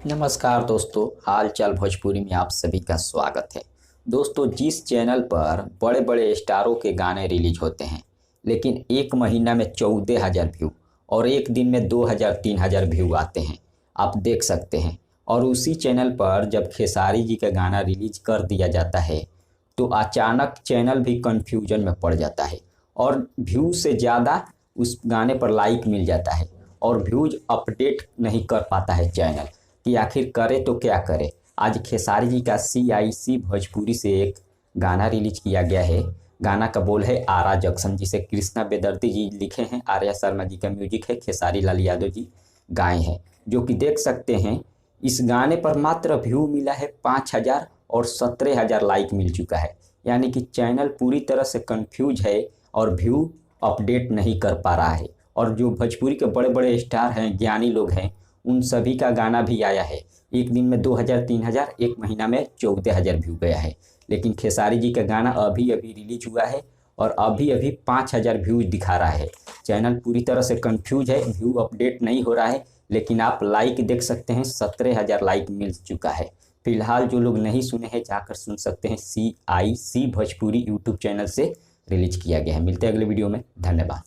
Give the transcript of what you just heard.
नमस्कार दोस्तों, हाल चाल भोजपुरी में आप सभी का स्वागत है। दोस्तों, जिस चैनल पर बड़े बड़े स्टारों के गाने रिलीज होते हैं, लेकिन एक महीना में 14,000 व्यू और एक दिन में 2,000-3,000 व्यू आते हैं, आप देख सकते हैं। और उसी चैनल पर जब खेसारी जी का गाना रिलीज कर दिया जाता है तो अचानक चैनल भी कंफ्यूजन में पड़ जाता है और व्यू से ज़्यादा उस गाने पर लाइक मिल जाता है और व्यूज अपडेट नहीं कर पाता है चैनल कि आखिर करे तो क्या करे। आज खेसारी जी का CIC भोजपुरी से एक गाना रिलीज किया गया है। गाना का बोल है आरा जंक्शन, जिसे कृष्णा बेदर्ती जी लिखे हैं, आर्या शर्मा जी का म्यूजिक है, खेसारी लाल यादव जी गाए हैं। जो कि देख सकते हैं इस गाने पर मात्र व्यू मिला है 5,000 और 17,000 लाइक मिल चुका है। यानी कि चैनल पूरी तरह से कंफ्यूज है और व्यू अपडेट नहीं कर पा रहा है। और जो भोजपुरी के बड़े बड़े स्टार हैं, ज्ञानी लोग हैं, उन सभी का गाना भी आया है। एक दिन में 2,000-3,000, एक महीना में 14,000 व्यू गया है। लेकिन खेसारी जी का गाना अभी अभी रिलीज हुआ है और अभी अभी 5,000 व्यूज दिखा रहा है। चैनल पूरी तरह से कंफ्यूज है, व्यू अपडेट नहीं हो रहा है। लेकिन आप लाइक देख सकते हैं, 17,000 लाइक मिल चुका है। फिलहाल जो लोग नहीं सुने हैं जाकर सुन सकते हैं। CIC भोजपुरी यूट्यूब चैनल से रिलीज किया गया है। मिलते हैं अगले वीडियो में। धन्यवाद।